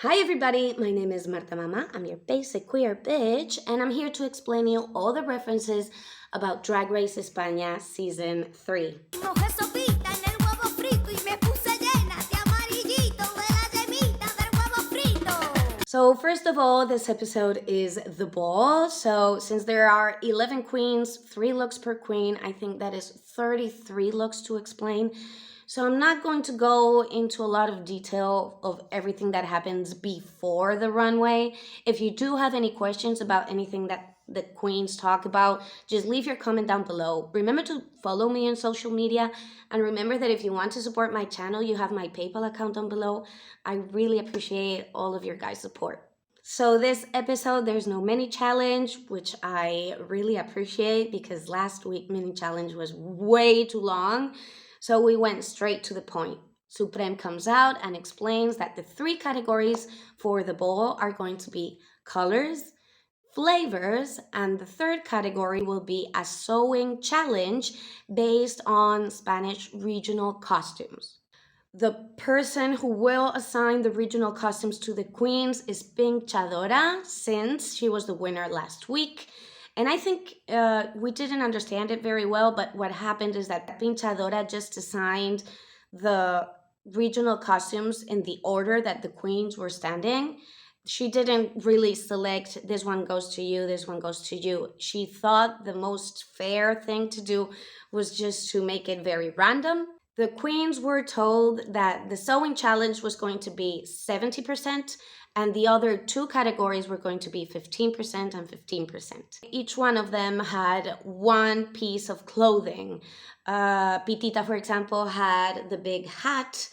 Hi everybody, my name is Marta Mama. I'm your basic queer bitch, and I'm here to explain you all the references about Drag Race España Season 3. Mojé sopita en el huevo frito y me puse llena de amarillito de la yemita del huevo frito. So first of all, this episode is the ball. So since there are 11 queens, 3 looks per queen, I think that is 33 looks to explain. So I'm not going to go into a lot of detail of everything that happens before the runway. If you do have any questions about anything that the queens talk about, just leave your comment down below. Remember to follow me on social media, and remember that if you want to support my channel, you have my PayPal account down below. I really appreciate all of your guys' support. So this episode, there's no mini challenge, which I really appreciate because last week mini challenge was way too long. So we went straight to the point. Supreme comes out and explains that the 3 categories for the ball are going to be colors, flavors, and the 3rd category will be a sewing challenge based on Spanish regional costumes. The person who will assign the regional costumes to the queens is Pinchadora, since she was the winner last week. And I think we didn't understand it very well, but what happened is that Pinchadora just assigned the regional costumes in the order that the queens were standing. She didn't really select this one goes to you, this one goes to you. She thought the most fair thing to do was just to make it very random. The queens were told that the sewing challenge was going to be 70%, and the other 2 categories were going to be 15% and 15%. Each one of them had one piece of clothing. Pitita, for example, had the big hat.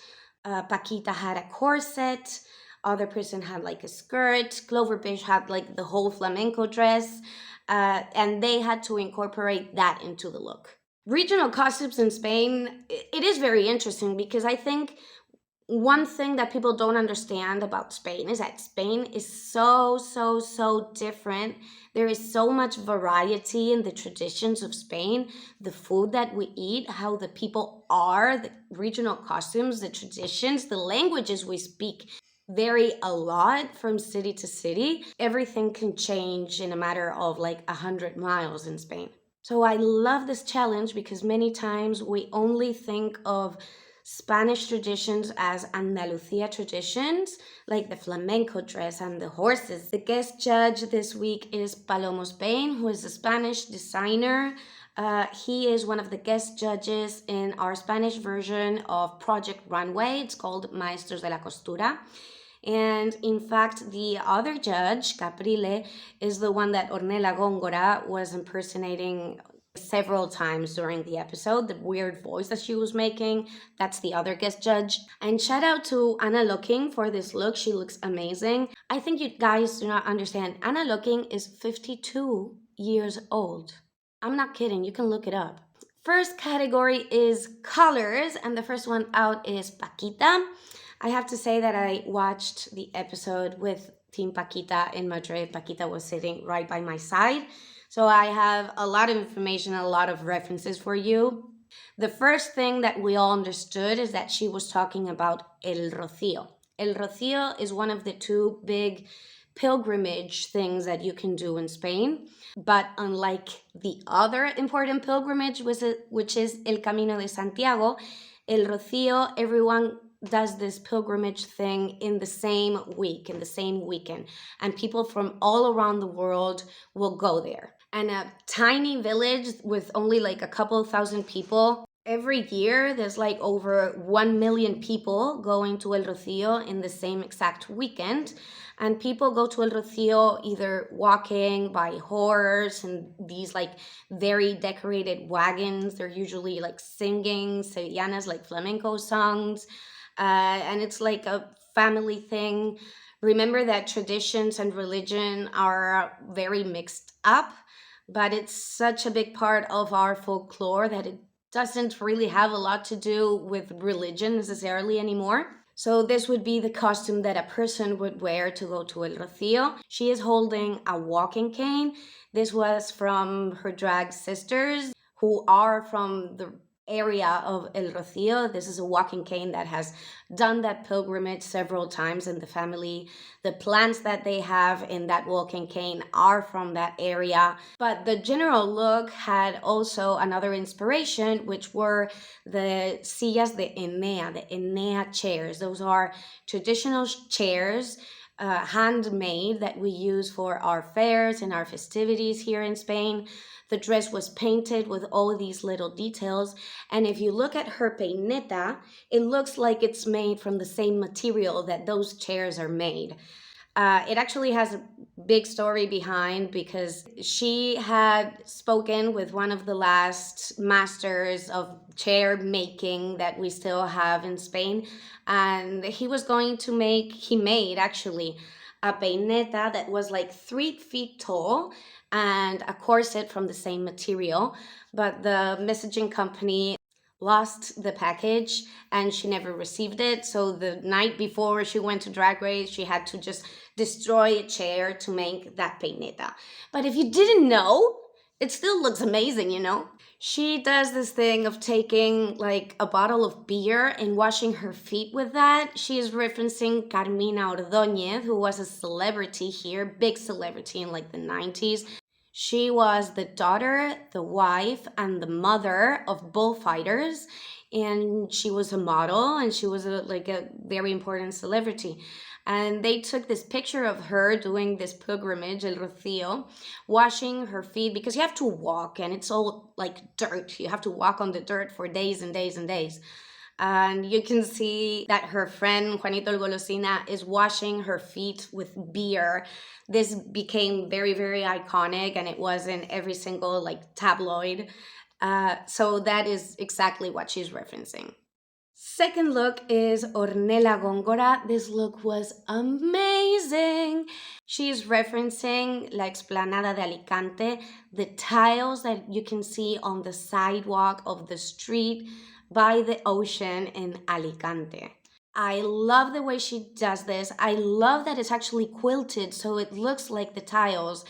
Paquita had a corset. Other person had like a skirt. Cloverfish had like the whole flamenco dress. And they had to incorporate that into the look. Regional costumes in Spain, it is very interesting because I think one thing that people don't understand about Spain is that Spain is so different. There is so much variety in the traditions of Spain, the food that we eat, how the people are, the regional costumes, the traditions, the languages we speak vary a lot from city to city. Everything can change in a matter of like 100 miles in Spain. So I love this challenge because many times we only think of Spanish traditions as Andalusia traditions, like the flamenco dress and the horses. The guest judge this week is Palomo Spain, who is a Spanish designer. He is one of the guest judges in our Spanish version of Project Runway. It's called Maestros de la Costura. And in fact, the other judge, Caprile, is the one that Ornella Góngora was impersonating several times during the episode. The weird voice that she was making, that's the other guest judge. And shout out to Ana Looking for this look. She looks amazing. I think you guys do not understand. Ana Looking is 52 years old. I'm not kidding. You can look it up. First category is colors, and the first one out is Paquita. I have to say that I watched the episode with Team Paquita in Madrid. Paquita was sitting right by my side. So I have a lot of information, a lot of references for you. The first thing that we all understood is that she was talking about El Rocío. El Rocío is one of the 2 big pilgrimage things that you can do in Spain. But unlike the other important pilgrimage, which is El Camino de Santiago, El Rocío, everyone does this pilgrimage thing in the same week, in the same weekend. And people from all around the world will go there. And a tiny village with only like a couple thousand people, every year there's like over 1 million people going to El Rocío in the same exact weekend. And people go to El Rocío either walking, by horse, and these like very decorated wagons. They're usually like singing sevillanas, like flamenco songs. And it's like a family thing. Remember that traditions and religion are very mixed up, but it's such a big part of our folklore that it doesn't really have a lot to do with religion necessarily anymore. So this would be the costume that a person would wear to go to El Rocío. She is holding a walking cane. This was from her drag sisters, who are from the area of El Rocío. This is a walking cane that has done that pilgrimage several times in the family. The plants that they have in that walking cane are from that area. But the general look had also another inspiration, which were the sillas de Enea, the Enea chairs. Those are traditional chairs, handmade, that we use for our fairs and our festivities here in Spain. The dress was painted with all these little details, and if you look at her peineta, it looks like it's made from the same material that those chairs are made. It actually has a big story behind, because she had spoken with one of the last masters of chair making that we still have in Spain, and he made actually a peineta that was like 3 feet tall and a corset from the same material, but the messaging company lost the package and she never received it. So the night before she went to Drag Race, she had to just destroy a chair to make that peineta. But if you didn't know, it still looks amazing, you know? She does this thing of taking like a bottle of beer and washing her feet with that. She is referencing Carmina Ordóñez, who was a celebrity here, big celebrity in like the 90s. She was the daughter, the wife, and the mother of bullfighters, and she was a model, and she was a very important celebrity. And they took this picture of her doing this pilgrimage, El Rocío, washing her feet, because you have to walk and it's all like dirt. You have to walk on the dirt for days and days and days. And you can see that her friend Juanito el Golosina is washing her feet with beer. This became very, very iconic, and it was in every single like tabloid. So that is exactly what she's referencing. Second look is Ornella Góngora. This look was amazing. She's referencing La Explanada de Alicante, the tiles that you can see on the sidewalk of the street by the ocean in Alicante. I love the way she does this. I love that it's actually quilted, so it looks like the tiles.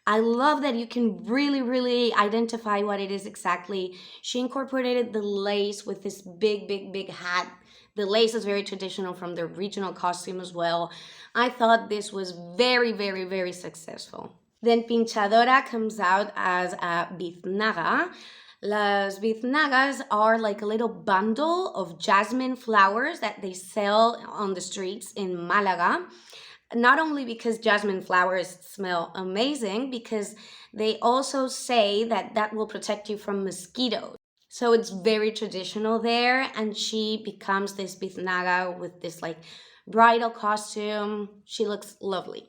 I love that you can really, really identify what it is exactly. She incorporated the lace with this big, big, big hat. The lace is very traditional from the regional costume as well. I thought this was very, very, very successful. Then Pinchadora comes out as a biznaga. Las biznagas are like a little bundle of jasmine flowers that they sell on the streets in Malaga. Not only because jasmine flowers smell amazing, because they also say that that will protect you from mosquitoes. So it's very traditional there, and she becomes this biznaga with this like bridal costume. She looks lovely.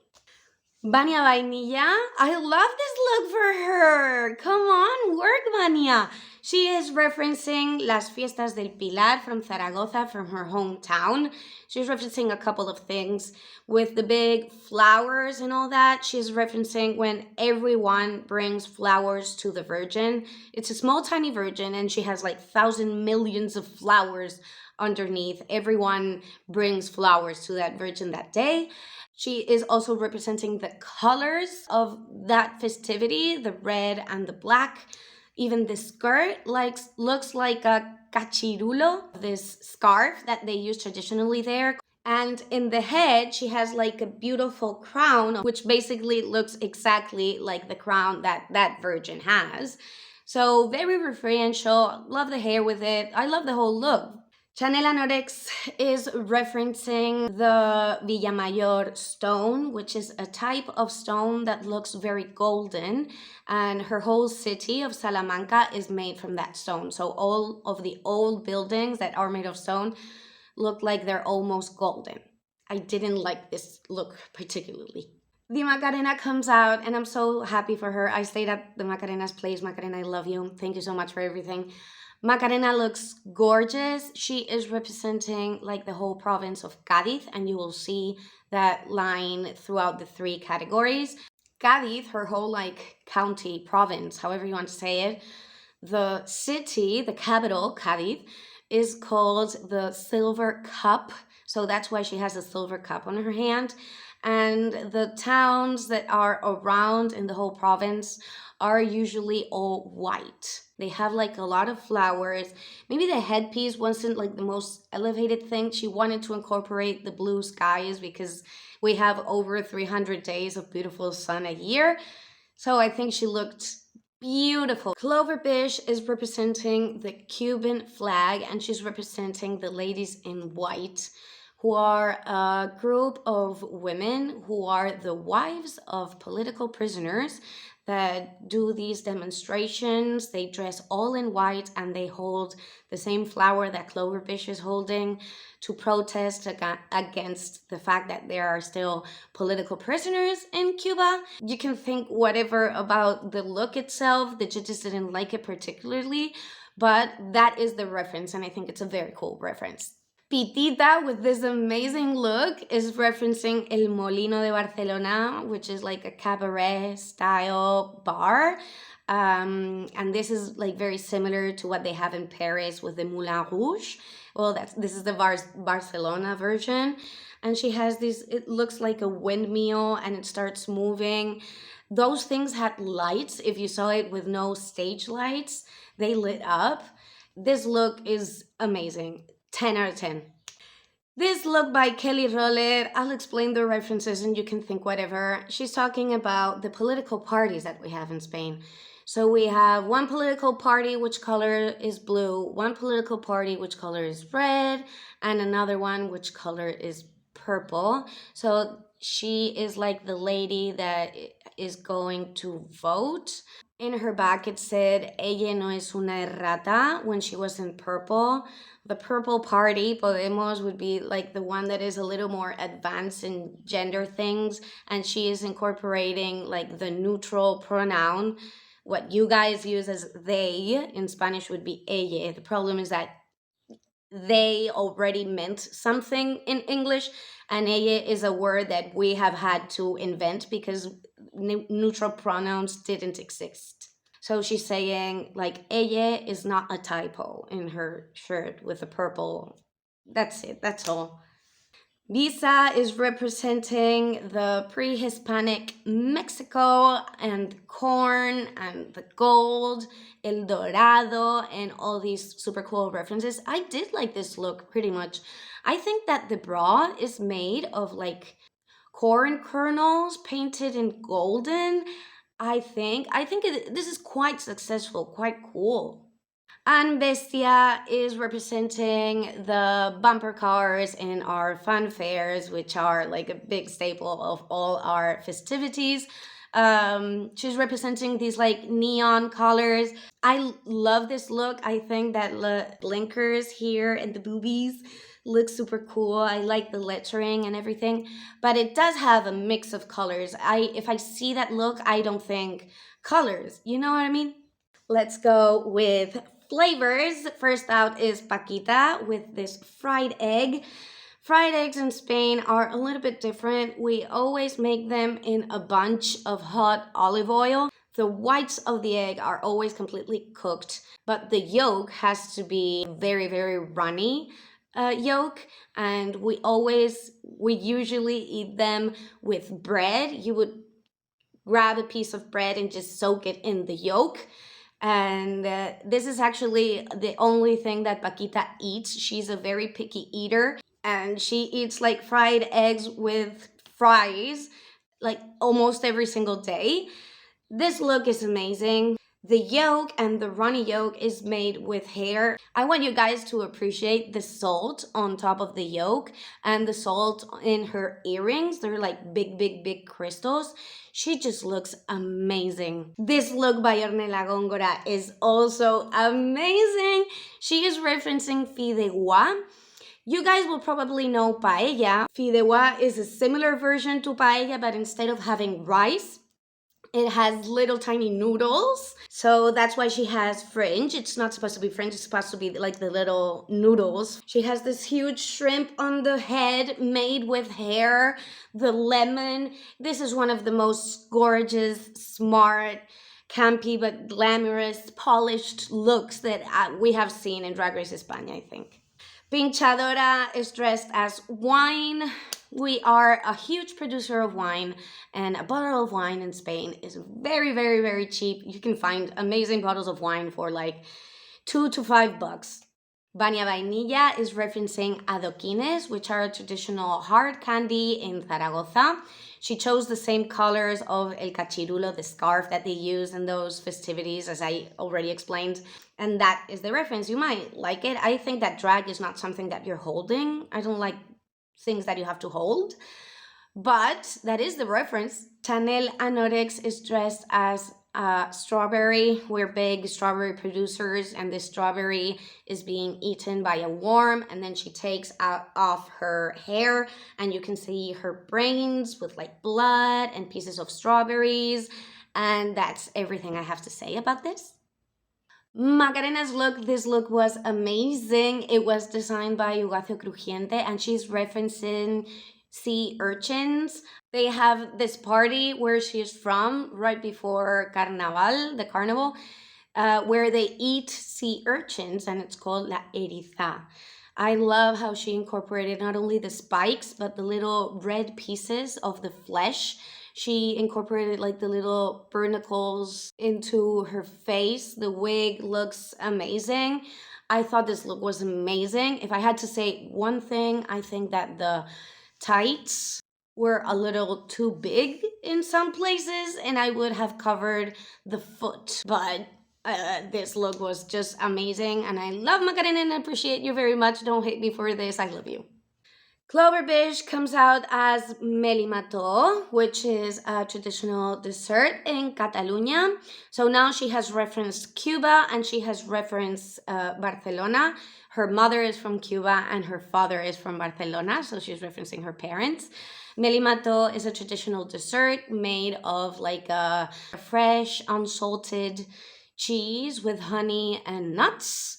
Vania Vainilla, I love this look for her. Come on, work, Vania. She is referencing Las Fiestas del Pilar from Zaragoza, from her hometown. She's referencing a couple of things with the big flowers and all that. She's referencing when everyone brings flowers to the Virgin. It's a small, tiny Virgin, and she has like millions of flowers underneath. Everyone brings flowers to that Virgin that day. She is also representing the colors of that festivity, the red and the black. Even the skirt looks like a cachirulo, this scarf that they use traditionally there. And in the head, she has like a beautiful crown, which basically looks exactly like the crown that that virgin has. So very referential. Love the hair with it. I love the whole look. Chanel Anorex is referencing the Villamayor stone, which is a type of stone that looks very golden, and her whole city of Salamanca is made from that stone. So all of the old buildings that are made of stone look like they're almost golden. I didn't like this look particularly. The Macarena comes out, and I'm so happy for her. I stayed at the Macarena's place. Macarena, I love you. Thank you so much for everything. Macarena looks gorgeous. She is representing like the whole province of Cádiz, and you will see that line throughout the 3 categories. Cádiz, her whole like county, province, however you want to say it, the city, the capital, Cádiz, is called the Silver Cup. So that's why she has a silver cup on her hand. And the towns that are around in the whole province are usually all white. They have like a lot of flowers. Maybe the headpiece wasn't like the most elevated thing. She wanted to incorporate the blue skies because we have over 300 days of beautiful sun a year. So I think she looked beautiful. Cloverbish is representing the Cuban flag, and she's representing the ladies in white, who are a group of women who are the wives of political prisoners that do these demonstrations. They dress all in white and they hold the same flower that Cloverbish is holding to protest against the fact that there are still political prisoners in Cuba. You can think whatever about the look itself, the judges didn't like it particularly, but that is the reference, and I think it's a very cool reference. Pitita, with this amazing look, is referencing El Molino de Barcelona, which is like a cabaret style bar. And this is like very similar to what they have in Paris with the Moulin Rouge. Well, this is the Barcelona version. And she has this, it looks like a windmill and it starts moving. Those things had lights. If you saw it with no stage lights, they lit up. This look is amazing. 10 out of 10. This look by Kelly Roller, I'll explain the references and you can think whatever. She's talking about the political parties that we have in Spain. So we have one political party which color is blue, one political party which color is red, and another one which color is purple. So she is like the lady that is going to vote. In her back it said, ella no es una errata, when she was in purple. The purple party, Podemos, would be like the one that is a little more advanced in gender things, and she is incorporating like the neutral pronoun. What you guys use as they in Spanish would be ella. The problem is that they already meant something in English, and ella is a word that we have had to invent because neutral pronouns didn't exist. So she's saying like ella is not a typo in her shirt with the purple. That's it, that's all. Visa is representing the pre-Hispanic Mexico and corn and the gold, El Dorado, and all these super cool references. I did like this look pretty much. I think that the bra is made of like corn kernels painted in golden. I think this is quite successful, quite cool. And Bestia is representing the bumper cars in our fun fairs, which are like a big staple of all our festivities. She's representing these like neon colors. I love this look. I think that the blinkers here and the boobies look super cool. I like the lettering and everything, but it does have a mix of colors. If I see that look, I don't think colors. You know what I mean? Let's go with flavors. First out is Paquita with this fried egg. Fried eggs in Spain are a little bit different. We always make them in a bunch of hot olive oil. The whites of the egg are always completely cooked, but the yolk has to be very, very runny yolk, and we usually eat them with bread. You would grab a piece of bread and just soak it in the yolk. And this is actually the only thing that Paquita eats. She's a very picky eater, and she eats like fried eggs with fries like almost every single day. This look is amazing. The yolk and the runny yolk is made with hair. I want you guys to appreciate the salt on top of the yolk and the salt in her earrings. They're like big, big, big crystals. She just looks amazing. This look by Ornella Góngora is also amazing. She is referencing fideuà. You guys will probably know paella. Fideuà is a similar version to paella, but instead of having rice, it has little tiny noodles. So that's why she has fringe. It's not supposed to be fringe, it's supposed to be like the little noodles. She has this huge shrimp on the head made with hair, the lemon. This is one of the most gorgeous, smart, campy, but glamorous, polished looks that we have seen in Drag Race España, I think. Pinchadora is dressed as wine. We are a huge producer of wine, and a bottle of wine in Spain is very, very, very cheap. You can find amazing bottles of wine for like $2 to $5. Bania Vainilla is referencing adoquines, which are a traditional hard candy in Zaragoza. She chose the same colors of el cachirulo, the scarf that they use in those festivities, as I already explained. And that is the reference. You might like it. I think that drag is not something that you're holding. I don't like things that you have to hold. But that is the reference. Chanel Anorex is dressed as strawberry. We're big strawberry producers, and this strawberry is being eaten by a worm, and then she takes off her hair, and you can see her brains with like blood and pieces of strawberries, and that's everything I have to say about this. Macarena's look, this look was amazing. It was designed by Ugacio Crujiente, and she's referencing sea urchins. They have this party where she's from right before Carnaval, the carnival, where they eat sea urchins, and it's called La Eriza. I love how she incorporated not only the spikes, but the little red pieces of the flesh. She incorporated like the little barnacles into her face. The wig looks amazing. I thought this look was amazing. If I had to say one thing, I think that the tights were a little too big in some places, and I would have covered the foot. But this look was just amazing, and I love Macarena and I appreciate you very much. Don't hate me for this. I love you. Clover Bish comes out as melimató, which is a traditional dessert in Catalonia. So now she has referenced Cuba and she has referenced Barcelona. Her mother is from Cuba and her father is from Barcelona, so she's referencing her parents. Melimató is a traditional dessert made of like a fresh, unsalted cheese with honey and nuts.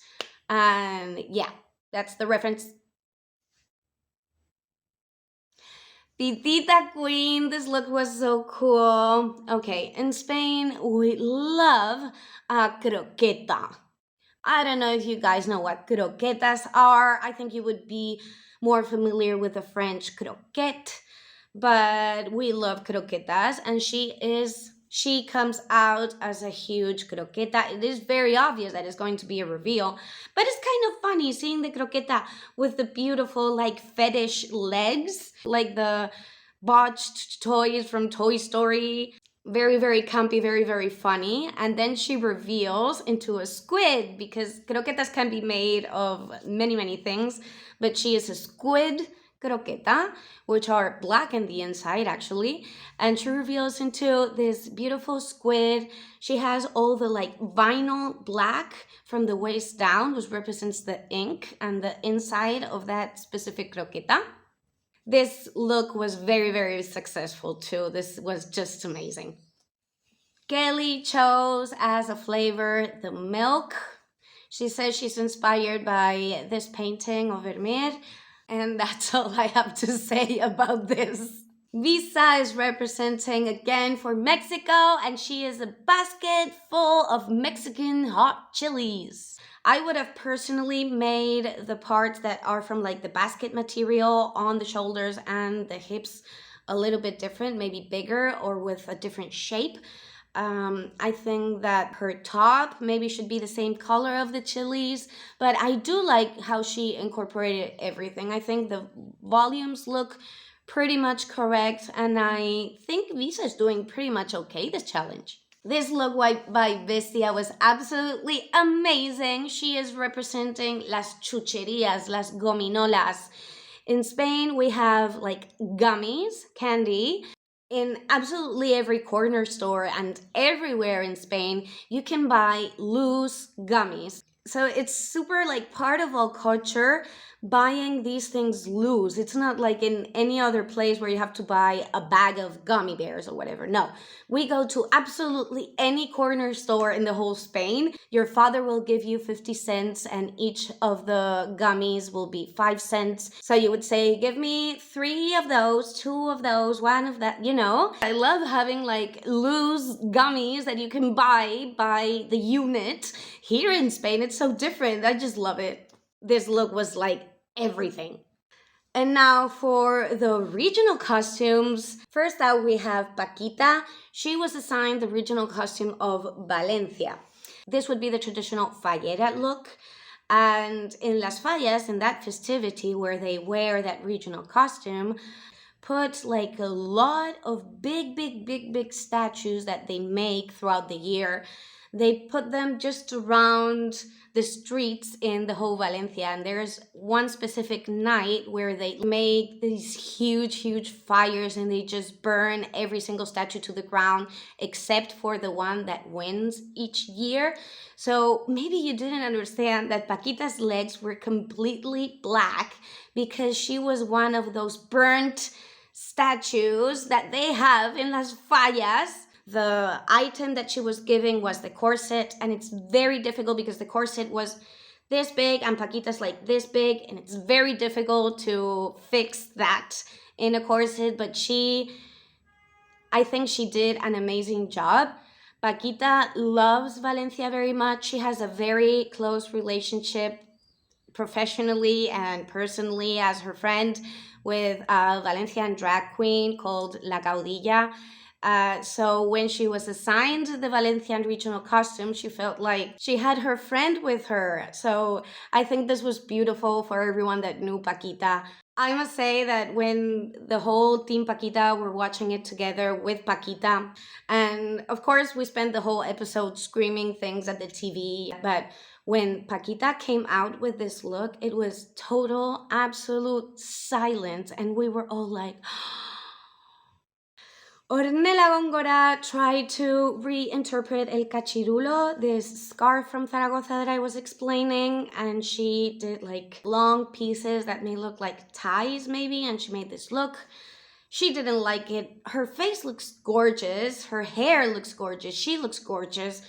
And yeah, that's the reference. Titita Queen, this look was so cool. Okay, in Spain, we love a croqueta. I don't know if you guys know what croquetas are. I think you would be more familiar with the French croquette, but we love croquetas, and she comes out as a huge croqueta. It is very obvious that it's going to be a reveal, but it's kind of funny seeing the croqueta with the beautiful like fetish legs, like the botched toys from Toy Story. Very, very campy, very, very funny. And then she reveals into a squid, because croquetas can be made of many, many things, but she is a squid croqueta, which are black in the inside actually, and she reveals into this beautiful squid. She has all the like vinyl black from the waist down, which represents the ink and the inside of that specific croqueta. This look was very, very successful too. This was just amazing. Kelly chose as a flavor the milk. She says she's inspired by this painting of Vermeer, and that's all I have to say about this. Visa is representing again for Mexico, and she is a basket full of Mexican hot chilies. I would have personally made the parts that are from like the basket material on the shoulders and the hips a little bit different, maybe bigger or with a different shape. I think that her top maybe should be the same color of the chilies, but I do like how she incorporated everything. I think the volumes look pretty much correct, and I think Visa is doing pretty much okay this challenge. This look by Bestia was absolutely amazing. She is representing las chucherías, las gominolas. In Spain, we have like gummies, candy. In absolutely every corner store and everywhere in Spain, you can buy loose gummies. So it's super like part of our culture buying these things loose. It's not like in any other place where you have to buy a bag of gummy bears or whatever. No, we go to absolutely any corner store in the whole Spain. Your father will give you 50 cents and each of the gummies will be 5 cents. So you would say, give me 3 of those, 2 of those, 1 of that, you know. I love having like loose gummies that you can buy by the unit. Here in Spain, it's so different. I just love it. This look was like everything. And now for the regional costumes. First out, we have Paquita. She was assigned the regional costume of Valencia. This would be the traditional fallera look. And in Las Fallas, in that festivity where they wear that regional costume, put like a lot of big statues that they make throughout the year. They put them just around the streets in the whole Valencia. And there's one specific night where they make these huge fires and they just burn every single statue to the ground except for the one that wins each year. So maybe you didn't understand that Paquita's legs were completely black because she was one of those burnt statues that they have in Las Fallas. The item that she was giving was the corset, and it's very difficult because the corset was this big and Paquita's like this big, and it's very difficult to fix that in a corset, but I think she did an amazing job. Paquita loves Valencia very much. She has a very close relationship professionally and personally as her friend with a Valencian drag queen called La Caudilla. So when she was assigned the Valencian regional costume, she felt like she had her friend with her. So I think this was beautiful for everyone that knew Paquita. I must say that when the whole team Paquita were watching it together with Paquita, and of course we spent the whole episode screaming things at the TV, but when Paquita came out with this look, it was total, absolute silence, and we were all like, Ornella Góngora tried to reinterpret El Cachirulo, this scarf from Zaragoza that I was explaining, and she did like long pieces that may look like ties maybe, and she made this look. She didn't like it. Her face looks gorgeous, her hair looks gorgeous, she looks gorgeous,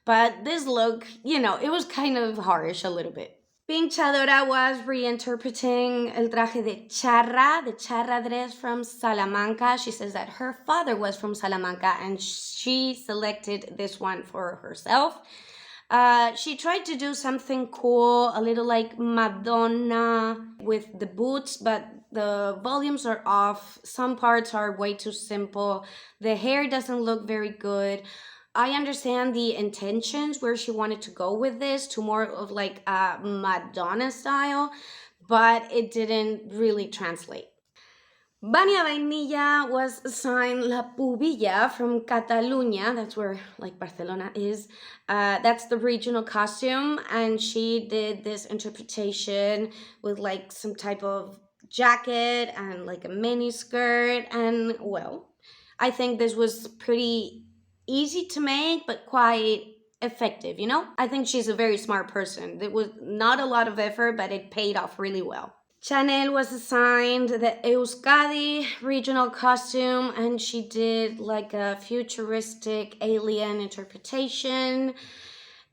but this look, it was kind of harsh a little bit. Pinchadora was reinterpreting el traje de Charra, the Charra dress from Salamanca. She says that her father was from Salamanca and she selected this one for herself. She tried to do something cool, a little like Madonna with the boots, but the volumes are off. Some parts are way too simple. The hair doesn't look very good. I understand the intentions where she wanted to go with this to more of like a Madonna style, but it didn't really translate. Vania Vainilla was assigned La Pubilla from Catalunya. That's where like Barcelona is. That's the regional costume, and she did this interpretation with like some type of jacket and like a mini skirt, and well, I think this was pretty easy to make, but quite effective, I think she's a very smart person. It was not a lot of effort, but it paid off really well. Chanel was assigned the Euskadi regional costume, and she did like a futuristic alien interpretation.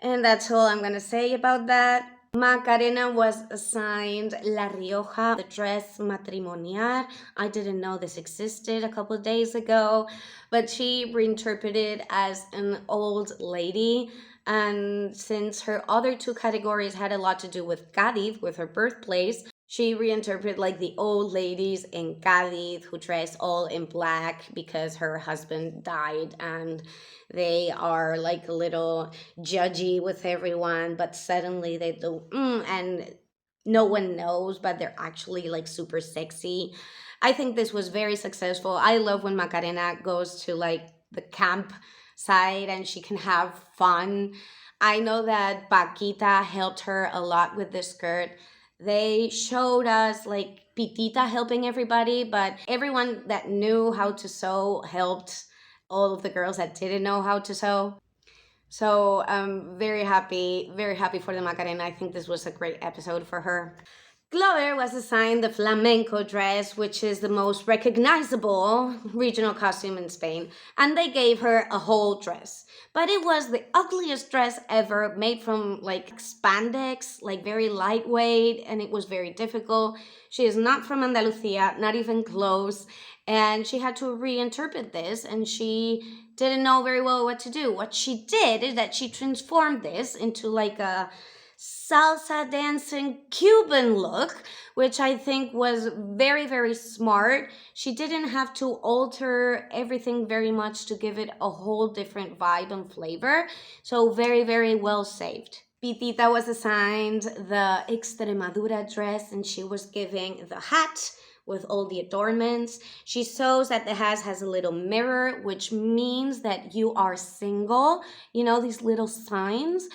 And that's all I'm gonna say about that. Macarena was assigned La Rioja, the dress matrimonial. I didn't know this existed a couple of days ago, but she reinterpreted as an old lady. And since her other two categories had a lot to do with Cádiz, with her birthplace, she reinterpreted like the old ladies in Cádiz who dress all in black because her husband died and they are like a little judgy with everyone, but suddenly they do, and no one knows, but they're actually like super sexy. I think this was very successful. I love when Macarena goes to like the camp side and she can have fun. I know that Paquita helped her a lot with the skirt. They showed us like Pitita helping everybody, but everyone that knew how to sew helped all of the girls that didn't know how to sew. So I'm very happy for the Macarena. I think this was a great episode for her. Glover was assigned the flamenco dress, which is the most recognizable regional costume in Spain, and they gave her a whole dress. But it was the ugliest dress ever, made from like spandex, like very lightweight, and it was very difficult. She is not from Andalusia, not even close, and she had to reinterpret this, and she didn't know very well what to do. What she did is that she transformed this into like a salsa dancing Cuban look, which I think was very, very smart. She didn't have to alter everything very much to give it a whole different vibe and flavor. So very, very well saved. Pitita was assigned the Extremadura dress and she was giving the hat with all the adornments. She shows that the hat has a little mirror, which means that you are single. You know, these little signs.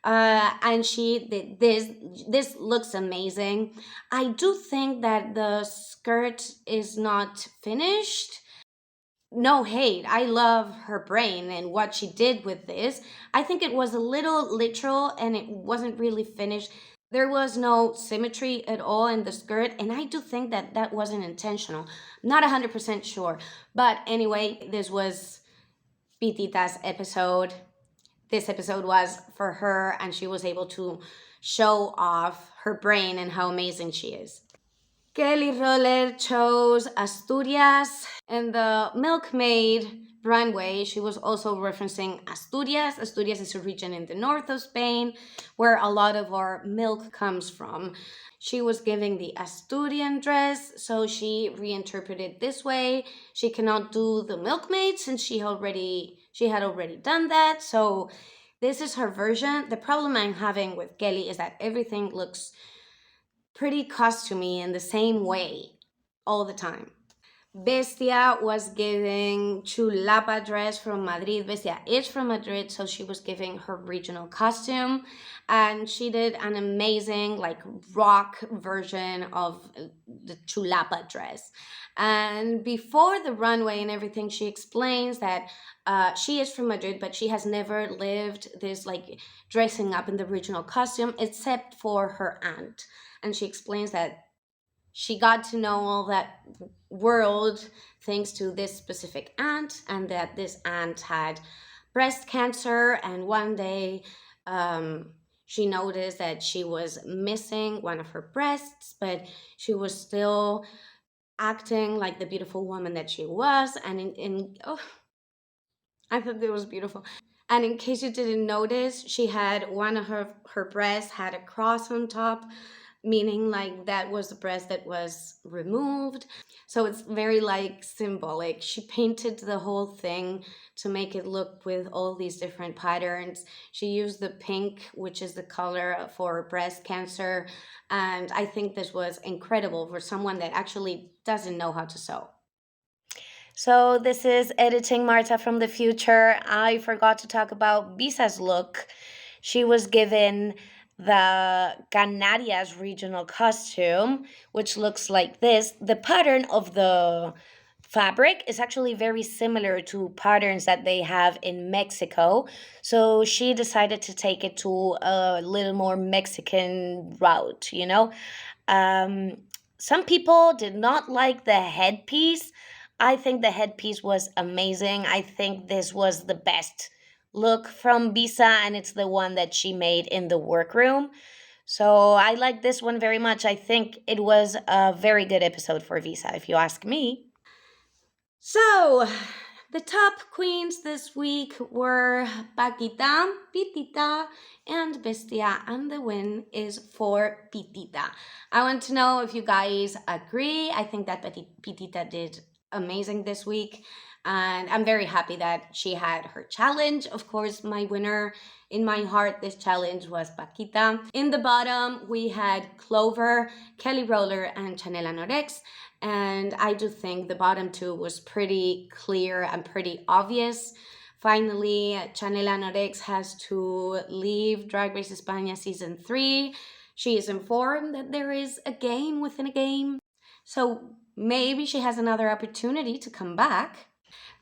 And she did this looks amazing. I do think that the skirt is not finished. No hate, I love her brain and what she did with this. I think it was a little literal and it wasn't really finished. There was no symmetry at all in the skirt, and I do think that that wasn't intentional. Not 100% sure, but anyway, this was Pitita's episode. This episode was for her, and she was able to show off her brain and how amazing she is. Kelly Roller chose Asturias, and the Milkmaid runway, she was also referencing Asturias. Asturias is a region in the north of Spain where a lot of our milk comes from. She was giving the Asturian dress, so she reinterpreted this way. She cannot do the Milkmaid since she had already done that, so this is her version. The problem I'm having with Kelly is that everything looks pretty costumey in the same way all the time. Bestia was giving Chulapa dress from Madrid. Bestia is from Madrid, so she was giving her regional costume. And she did an amazing, like, rock version of the Chulapa dress. And before the runway and everything, she explains that she is from Madrid, but she has never lived this, like, dressing up in the original costume, except for her aunt. And she explains that she got to know all that world thanks to this specific aunt, and that this aunt had breast cancer, and one day she noticed that she was missing one of her breasts, but she was still acting like the beautiful woman that she was. And I thought it was beautiful. And in case you didn't notice, she had one of her breasts had a cross on top, meaning like that was the breast that was removed. So it's very like symbolic. She painted the whole thing to make it look with all these different patterns. She used the pink, which is the color for breast cancer. And I think this was incredible for someone that actually doesn't know how to sew. So this is editing Marta from the future. I forgot to talk about Visa's look. She was given the Canarias regional costume, which looks like this. The pattern of the fabric is actually very similar to patterns that they have in Mexico. So she decided to take it to a little more Mexican route, you know? Some people did not like the headpiece. I think the headpiece was amazing. I think this was the best look from Visa, and it's the one that she made in the workroom. So I like this one very much. I think it was a very good episode for Visa, if you ask me. So, the top queens this week were Paquita, Pitita, and Bestia, and the win is for Pitita. I want to know if you guys agree. I think that Pitita did amazing this week, and I'm very happy that she had her challenge. Of course, my winner in my heart this challenge was Paquita. In the bottom, we had Clover, Kelly Roller, and Chanel Anorex. And I do think the bottom two was pretty clear and pretty obvious. Finally, Chanel Anorex has to leave Drag Race España Season 3. She is informed that there is a game within a game. So maybe she has another opportunity to come back.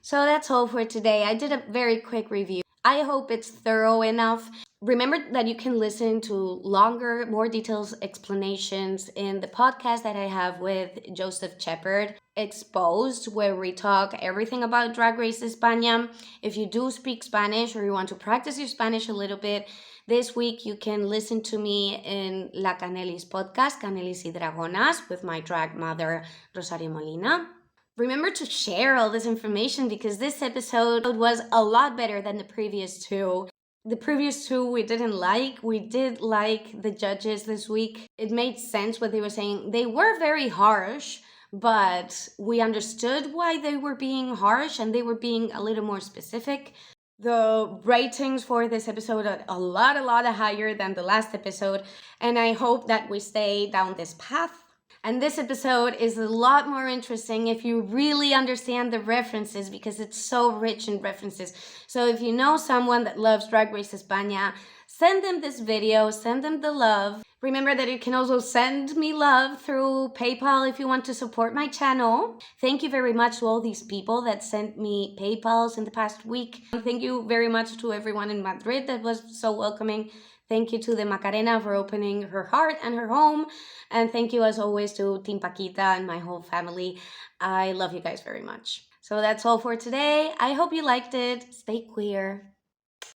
So that's all for today. I did a very quick review. I hope it's thorough enough. Remember that you can listen to longer, more detailed explanations in the podcast that I have with Joseph Shepard, Exposed, where we talk everything about Drag Race España. If you do speak Spanish or you want to practice your Spanish a little bit, this week you can listen to me in La Canelis podcast, Canelis y Dragonas, with my drag mother, Rosario Molina. Remember to share all this information because this episode was a lot better than the previous two. The previous two we didn't like. We did like the judges this week. It made sense what they were saying. They were very harsh, but we understood why they were being harsh and they were being a little more specific. The ratings for this episode are a lot higher than the last episode, and I hope that we stay down this path. And this episode is a lot more interesting if you really understand the references, because it's so rich in references. So if you know someone that loves Drag Race España, send them this video, send them the love. Remember that you can also send me love through PayPal if you want to support my channel. Thank you very much to all these people that sent me PayPals in the past week. Thank you very much to everyone in Madrid that was so welcoming. Thank you to the Macarena for opening her heart and her home. And thank you as always to Team Paquita and my whole family. I love you guys very much. So that's all for today. I hope you liked it. Stay queer.